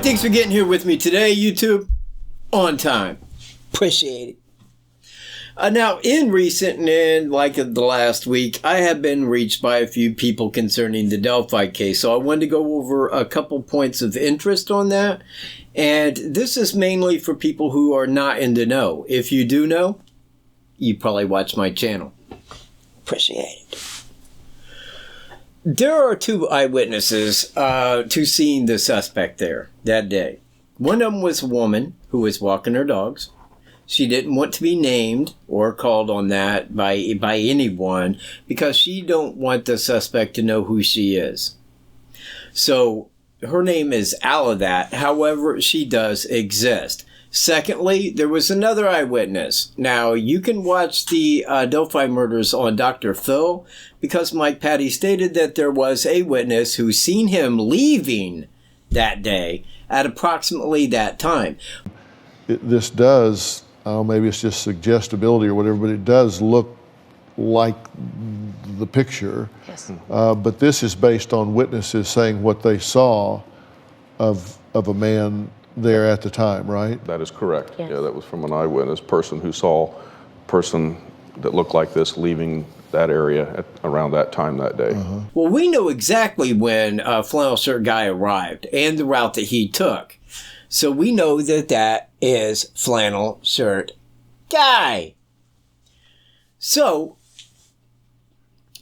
Thanks for getting here with me today, YouTube. On time. Appreciate it. Now, in recent and like the last week, I have been reached by a few people concerning the Delphi case. So I wanted to go over a couple points of interest on that. And this is mainly for people who are not in the know. If you do know, you probably watch my channel. Appreciate it. There are two eyewitnesses to seeing the suspect there that day. One of them was a woman who was walking her dogs. She didn't want to be named or called on that by anyone because she don't want the suspect to know who she is. So her name is Aladat. However, she does exist. Secondly, there was another eyewitness. Now, you can watch the Delphi murders on Dr. Phil because Mike Patty stated that there was a witness who seen him leaving that day at approximately that time. This does, maybe it's just suggestibility or whatever, but it does look like the picture. Yes. But this is based on witnesses saying what they saw of a man there at the time, right? That is correct. Yes. Yeah, that was from an eyewitness person who saw a person that looked like this leaving that area around that time that day. Uh-huh. Well, we know exactly when Flannel Shirt Guy arrived and the route that he took. So we know that that is Flannel Shirt Guy. So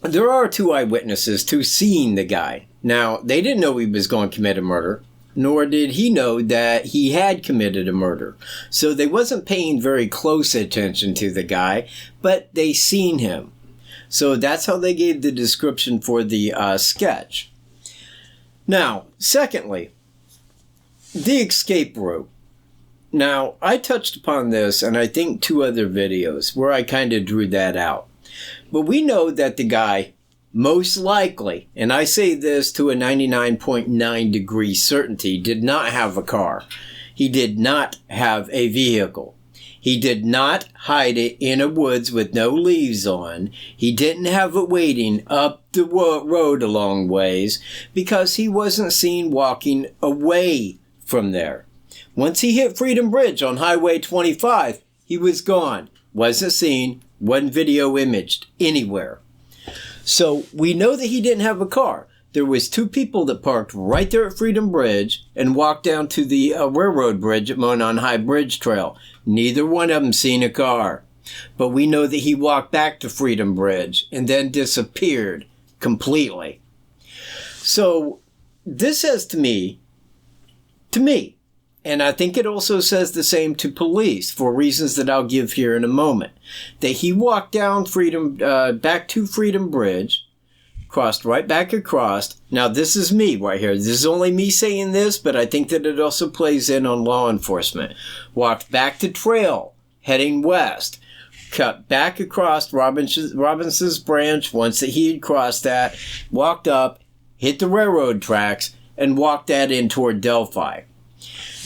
there are two eyewitnesses to seeing the guy. Now, they didn't know he was going to commit a murder, nor did he know that he had committed a murder. So they wasn't paying very close attention to the guy, but they seen him. So that's how they gave the description for the sketch. Now, secondly, the escape route. Now, I touched upon this, and I think 2 other videos where I kind of drew that out. But we know that the guy most likely, and I say this to a 99.9 degree certainty, did not have a car. He did not have a vehicle. He did not hide it in a woods with no leaves on. He didn't have it waiting up the road a long ways because he wasn't seen walking away from there. Once he hit Freedom Bridge on Highway 25, he was gone. Wasn't seen, wasn't video imaged anywhere. So we know that he didn't have a car. There was 2 people that parked right there at Freedom Bridge and walked down to the railroad bridge at Monon High Bridge Trail. Neither one of them seen a car. But we know that he walked back to Freedom Bridge and then disappeared completely. So this says to me, and I think it also says the same to police for reasons that I'll give here in a moment, that he walked down back to Freedom Bridge, crossed right back across. Now, this is me right here. This is only me saying this, but I think that it also plays in on law enforcement. Walked back to trail, heading west. Cut back across Robinson's Branch once that he had crossed that. Walked up, hit the railroad tracks, and walked that in toward Delphi.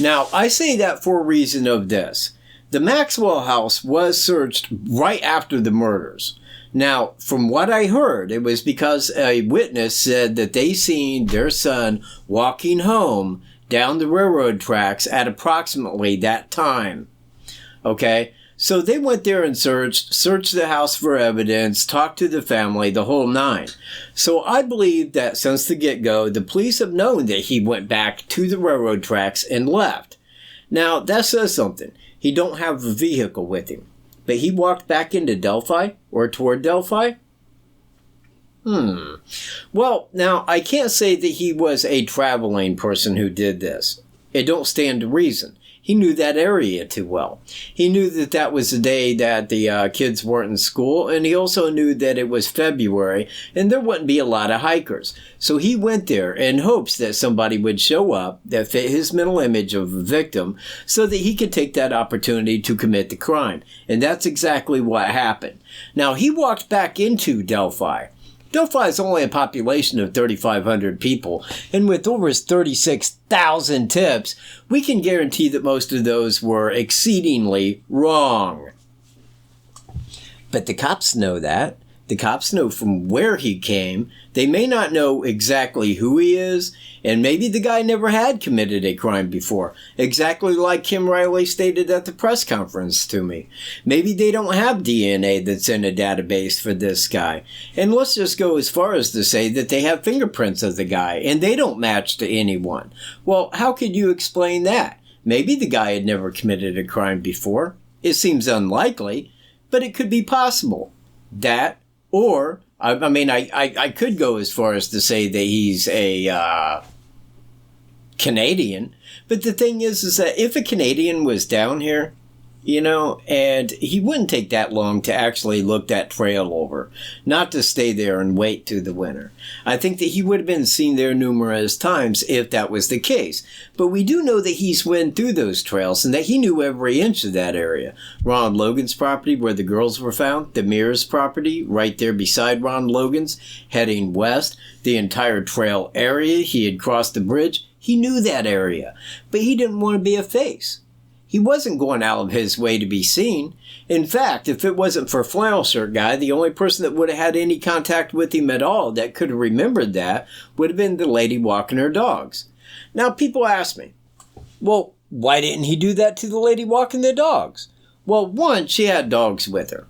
Now, I say that for a reason of this. The Maxwell house was searched right after the murders. Now, from what I heard, it was because a witness said that they seen their son walking home down the railroad tracks at approximately that time. Okay? So they went there and searched the house for evidence, talked to the family, the whole 9. So I believe that since the get-go, the police have known that he went back to the railroad tracks and left. Now, that says something. He don't have a vehicle with him. But he walked back into Delphi or toward Delphi? Well, now, I can't say that he was a traveling person who did this. It don't stand to reason. He knew that area too well. He knew that that was the day that the kids weren't in school, and he also knew that it was February, and there wouldn't be a lot of hikers. So he went there in hopes that somebody would show up that fit his mental image of a victim so that he could take that opportunity to commit the crime. And that's exactly what happened. Now, he walked back into Delphi. Delphi is only a population of 3,500 people, and with over 36,000 tips, we can guarantee that most of those were exceedingly wrong. But the cops know that, The cops know from where he came. They may not know exactly who he is, and maybe the guy never had committed a crime before, exactly like Kim Riley stated at the press conference to me. Maybe they don't have DNA that's in a database for this guy. And let's just go as far as to say that they have fingerprints of the guy, and they don't match to anyone. Well, how could you explain that? Maybe the guy had never committed a crime before. It seems unlikely, but it could be possible. That, or, I could go as far as to say that he's a Canadian, but the thing is that if a Canadian was down here, and he wouldn't take that long to actually look that trail over, not to stay there and wait through the winter. I think that he would have been seen there numerous times if that was the case. But we do know that he's went through those trails and that he knew every inch of that area. Ron Logan's property where the girls were found, the Mears property right there beside Ron Logan's, heading west, the entire trail area, he had crossed the bridge. He knew that area, but he didn't want to be a face. He wasn't going out of his way to be seen. In fact, if it wasn't for Flannel Shirt Guy, the only person that would have had any contact with him at all that could have remembered that would have been the lady walking her dogs. Now, people ask me, well, why didn't he do that to the lady walking the dogs? Well, one, she had dogs with her.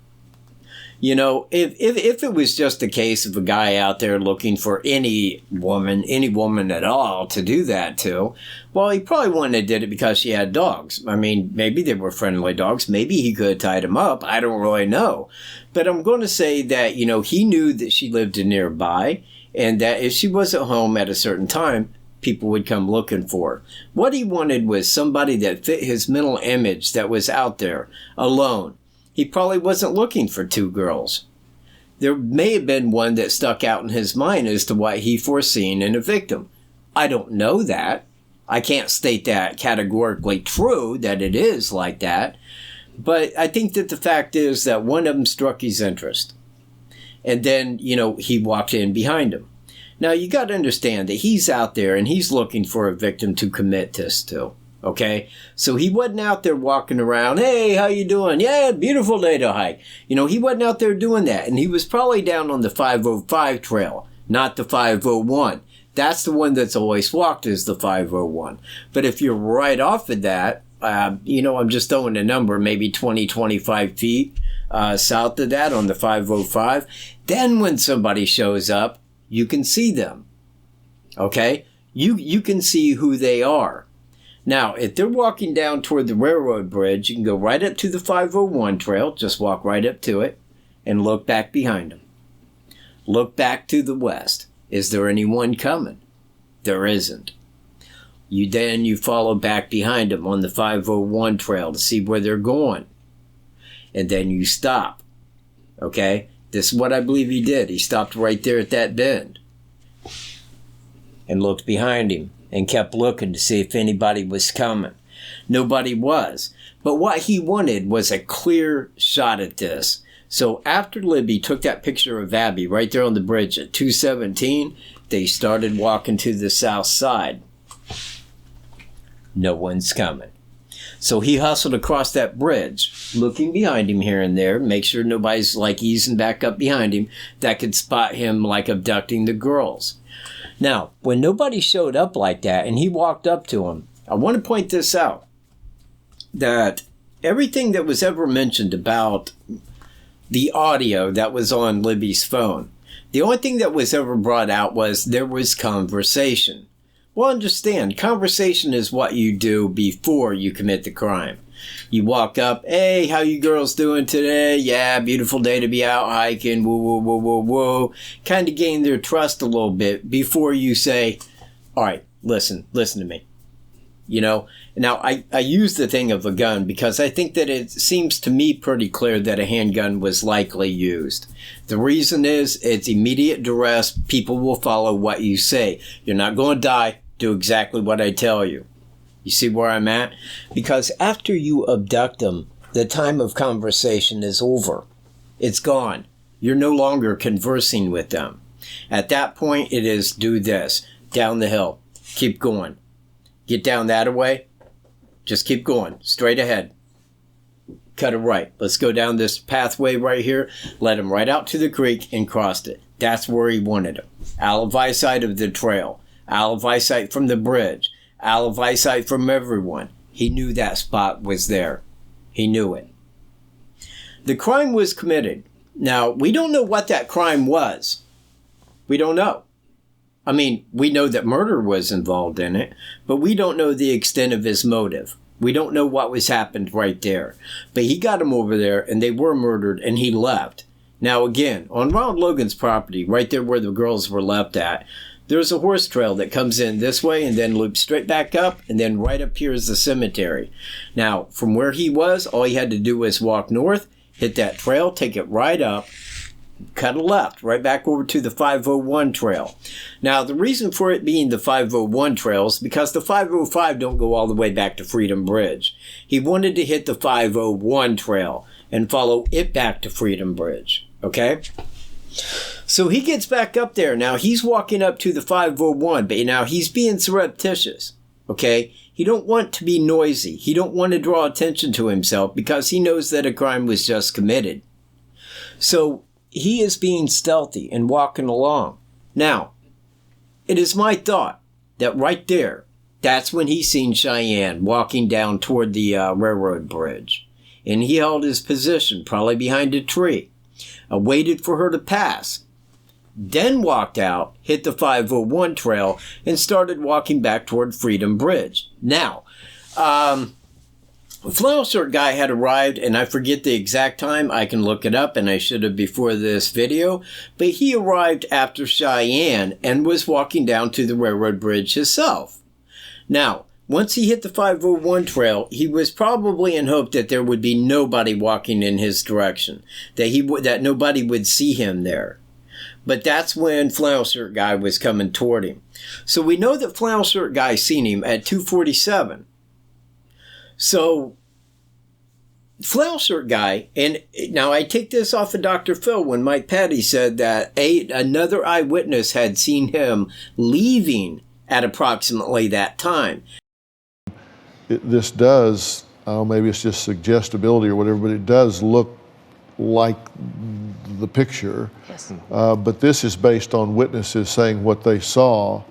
If it was just a case of a guy out there looking for any woman at all to do that to, well, he probably wouldn't have did it because she had dogs. I mean, maybe they were friendly dogs. Maybe he could have tied them up. I don't really know. But I'm going to say that, he knew that she lived nearby and that if she wasn't home at a certain time, people would come looking for her. What he wanted was somebody that fit his mental image that was out there alone. He probably wasn't looking for two girls. There may have been one that stuck out in his mind as to what he foreseen in a victim. I don't know that. I can't state that categorically true, that it is like that. But I think that the fact is that one of them struck his interest. And then, he walked in behind him. Now, you got to understand that he's out there and he's looking for a victim to commit this to. Okay, so he wasn't out there walking around, hey, how you doing? Yeah, beautiful day to hike. He wasn't out there doing that. And he was probably down on the 505 trail, not the 501. That's the one that's always walked is the 501. But if you're right off of that, I'm just throwing a number, maybe 20, 25 feet south of that on the 505. Then when somebody shows up, you can see them. Okay, you can see who they are. Now, if they're walking down toward the railroad bridge, you can go right up to the 501 trail, just walk right up to it, and look back behind them. Look back to the west. Is there anyone coming? There isn't. You follow back behind them on the 501 trail to see where they're going. And then you stop. Okay? This is what I believe he did. He stopped right there at that bend and looked behind him. And kept looking to see if anybody was coming. Nobody was. But what he wanted was a clear shot at this. So after Libby took that picture of Abby right there on the bridge at 217, they started walking to the south side. No one's coming. So he hustled across that bridge, looking behind him here and there, make sure nobody's easing back up behind him that could spot him abducting the girls. Now, when nobody showed up like that and he walked up to him, I want to point this out, that everything that was ever mentioned about the audio that was on Libby's phone, the only thing that was ever brought out was there was conversation. Well, understand, conversation is what you do before you commit the crime. You walk up, hey, how you girls doing today? Yeah, beautiful day to be out hiking, woo, woo, woo, woo, woo. Kind of gain their trust a little bit before you say, all right, listen to me. Now I use the thing of a gun because I think that it seems to me pretty clear that a handgun was likely used. The reason is it's immediate duress. People will follow what you say. You're not going to die. Do exactly what I tell you. You see where I'm at? Because after you abduct them, the time of conversation is over. It's gone. You're no longer conversing with them. At that point, it is do this. Down the hill. Keep going. Get down that way. Just keep going. Straight ahead. cut it right. Let's go down this pathway right here. Led him right out to the creek and crossed it. That's where he wanted him. Out of eyesight of the trail. Out of eyesight from the bridge. Out of eyesight from everyone. He knew that spot was there. He knew it. The crime was committed. Now, we don't know what that crime was. We don't know. I mean, we know that murder was involved in it, but we don't know the extent of his motive. We don't know what was happened right there. But he got him over there, and they were murdered, and he left. Now, again, on Ronald Logan's property, right there where the girls were left at, there's a horse trail that comes in this way and then loops straight back up, and then right up here is the cemetery. Now, from where he was, all he had to do was walk north, hit that trail, take it right up, cut a left, right back over to the 501 trail. Now, the reason for it being the 501 trail is because the 505 don't go all the way back to Freedom Bridge. He wanted to hit the 501 trail and follow it back to Freedom Bridge, okay? So he gets back up there. Now, he's walking up to the 501, but now he's being surreptitious, okay? He don't want to be noisy. He don't want to draw attention to himself because he knows that a crime was just committed. So he is being stealthy and walking along. Now, it is my thought that right there, that's when he seen Cheyenne walking down toward the railroad bridge. And he held his position, probably behind a tree, waited for her to pass, then walked out, hit the 501 trail, and started walking back toward Freedom Bridge. Now, the flannel shirt guy had arrived, and I forget the exact time. I can look it up, and I should have before this video. But he arrived after Cheyenne and was walking down to the railroad bridge himself. Now, once he hit the 501 trail, he was probably in hope that there would be nobody walking in his direction, that nobody would see him there. But that's when flannel shirt guy was coming toward him. So we know that flannel shirt guy seen him at 247. So flannel shirt guy, and now I take this off of Dr. Phil when Mike Patty said that another eyewitness had seen him leaving at approximately that time. This does, maybe it's just suggestibility or whatever, but it does look like the picture. Yes. But this is based on witnesses saying what they saw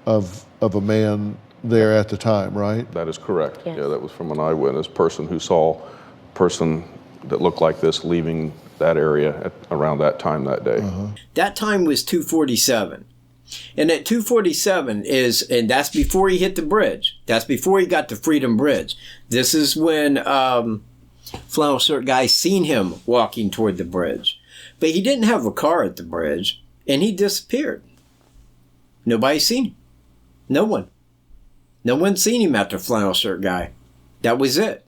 of a man there at the time, right? That is correct. Yes. Yeah, that was from an eyewitness person who saw a person that looked like this leaving that area around that time that day. That time was 247. And at 247 and that's before he hit the bridge. That's before he got to Freedom Bridge. This is when flannel shirt guy seen him walking toward the bridge. But he didn't have a car at the bridge, and he disappeared. Nobody seen him. No one. No one seen him after flannel shirt guy. That was it.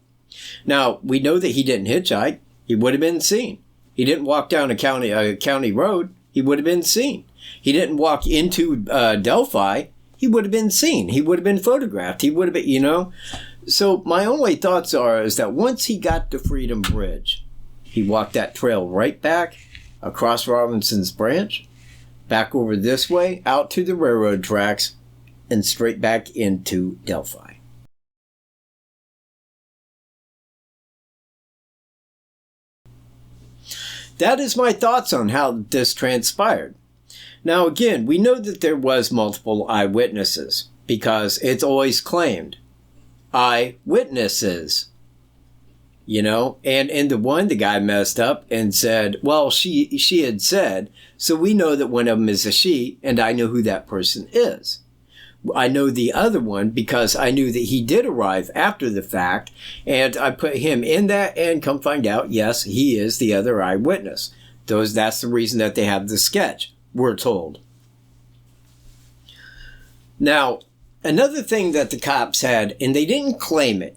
Now, we know that he didn't hitchhike. He would have been seen. He didn't walk down a county road. He would have been seen. He didn't walk into Delphi. He would have been seen. He would have been photographed. He would have been, So my only thoughts is that once he got to Freedom Bridge, he walked that trail right back across Robinson's Branch, back over this way, out to the railroad tracks, and straight back into Delphi. That is my thoughts on how this transpired. Now again, we know that there was multiple eyewitnesses because it's always claimed eyewitnesses, and in the guy messed up and said, well, she had said, so we know that one of them is a she, and I know who that person is. I know the other one because I knew that he did arrive after the fact, and I put him in that, and come find out, yes, he is the other eyewitness. That's the reason that they have the sketch, we're told. Now, another thing that the cops had, and they didn't claim it,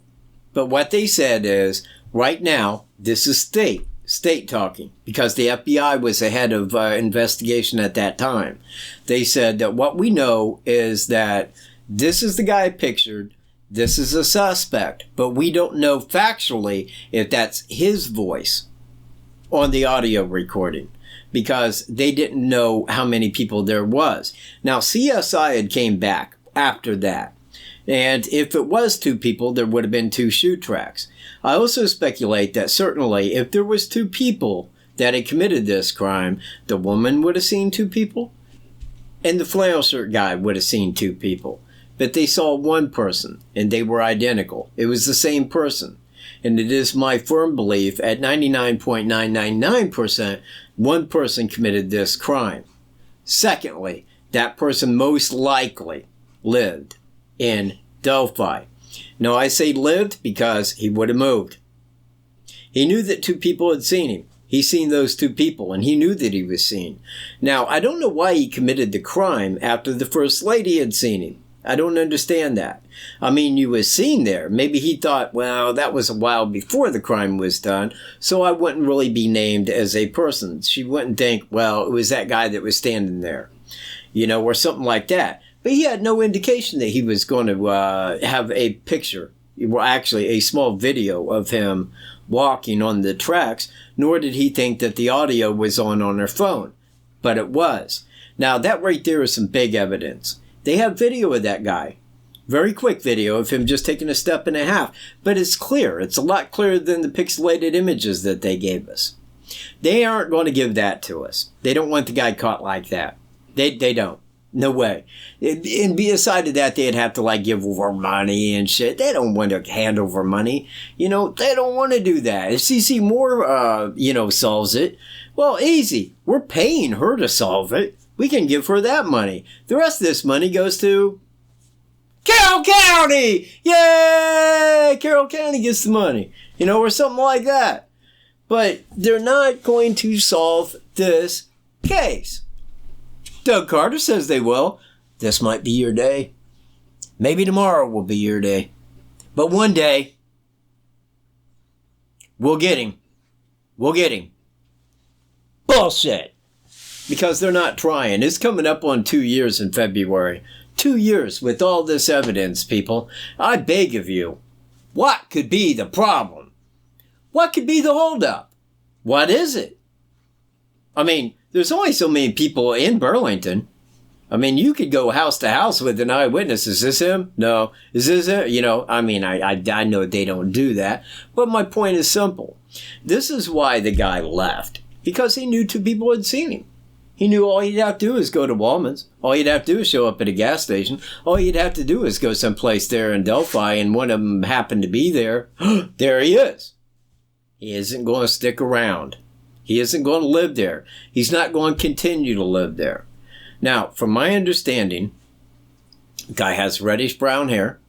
but what they said is, right now, this is state talking, because the FBI was the head of investigation at that time. They said that what we know is that this is the guy pictured, this is a suspect, but we don't know factually if that's his voice on the audio recording, because they didn't know how many people there was. Now, CSI had came back after that, And if it was 2 people, there would have been 2 shoe tracks. I also speculate that certainly if there was 2 people that had committed this crime, the woman would have seen 2 people, and the flannel shirt guy would have seen 2 people. But they saw 1 person, and they were identical. It was the same person. And it is my firm belief at 99.999%, 1 person committed this crime. Secondly, that person most likely lived in Delphi. Now, I say lived because he would have moved. He knew that 2 people had seen him. He seen those 2 people, and he knew that he was seen. Now, I don't know why he committed the crime after the First Lady had seen him. I don't understand that. I mean, you was seen there. Maybe he thought, well, that was a while before the crime was done, so I wouldn't really be named as a person. She wouldn't think, well, it was that guy that was standing there, or something like that. But he had no indication that he was going to have a picture, well, actually a small video of him walking on the tracks, nor did he think that the audio was on their phone. But it was. Now, that right there is some big evidence. They have video of that guy. Very quick video of him just taking a step and a half. But it's clear. It's a lot clearer than the pixelated images that they gave us. They aren't going to give that to us. They don't want the guy caught like that. They don't. No way. And beside of that, they'd have to give over money and shit. They don't want to hand over money. They don't want to do that. If CC Moore, solves it, well, easy. We're paying her to solve it. We can give her that money. The rest of this money goes to Carroll County. Yay! Carroll County gets the money. Or something like that. But they're not going to solve this case. Doug Carter says they will. This might be your day. Maybe tomorrow will be your day. But one day, we'll get him. We'll get him. Bullshit. Because they're not trying. It's coming up on 2 years in February. 2 years with all this evidence, people. I beg of you, what could be the problem? What could be the holdup? What is it? I mean, there's only so many people in Burlington. I mean, you could go house to house with an eyewitness. Is this him? No. Is this him? I know they don't do that. But my point is simple. This is why the guy left. Because he knew 2 people had seen him. He knew all he'd have to do is go to Walman's. All he'd have to do is show up at a gas station. All he'd have to do is go someplace there in Delphi, and one of them happened to be there. There he is. He isn't going to stick around. He isn't going to live there. He's not going to continue to live there. Now, from my understanding, the guy has reddish brown hair.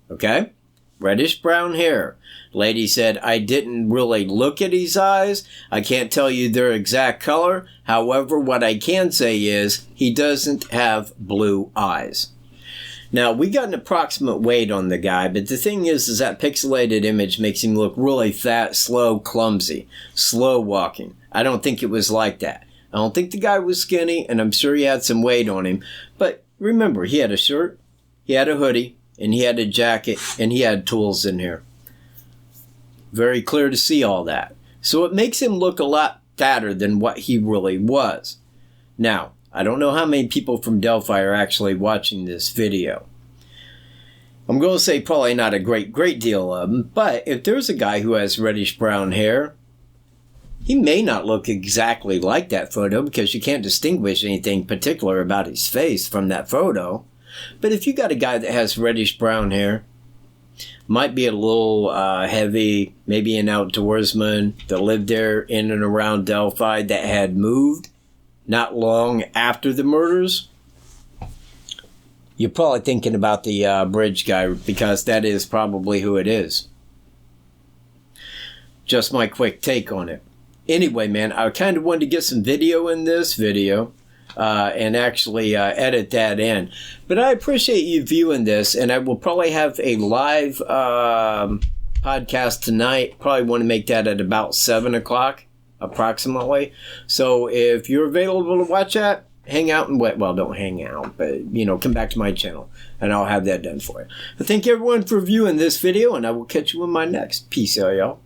Okay? Reddish brown hair. Lady said, I didn't really look at his eyes. I can't tell you their exact color. However, what I can say is he doesn't have blue eyes. Now, we got an approximate weight on the guy, but the thing is that pixelated image makes him look really fat, slow, clumsy, slow walking. I don't think it was like that. I don't think the guy was skinny, and I'm sure he had some weight on him. But remember, he had a shirt, he had a hoodie, and he had a jacket, and he had tools in here. Very clear to see all that. So it makes him look a lot fatter than what he really was. Now, I don't know how many people from Delphi are actually watching this video. I'm going to say probably not a great deal of them, but if there's a guy who has reddish brown hair, he may not look exactly like that photo because you can't distinguish anything particular about his face from that photo. But if you got a guy that has reddish brown hair, might be a little heavy, maybe an outdoorsman that lived there in and around Delphi that had moved not long after the murders, you're probably thinking about the bridge guy because that is probably who it is. Just my quick take on it. Anyway, man, I kind of wanted to get some video in this video and actually edit that in. But I appreciate you viewing this, and I will probably have a live podcast tonight. Probably want to make that at about 7 o'clock, approximately. So if you're available to watch that, hang out and don't hang out, but, come back to my channel, and I'll have that done for you. I thank everyone for viewing this video, and I will catch you in my next. Peace out, y'all.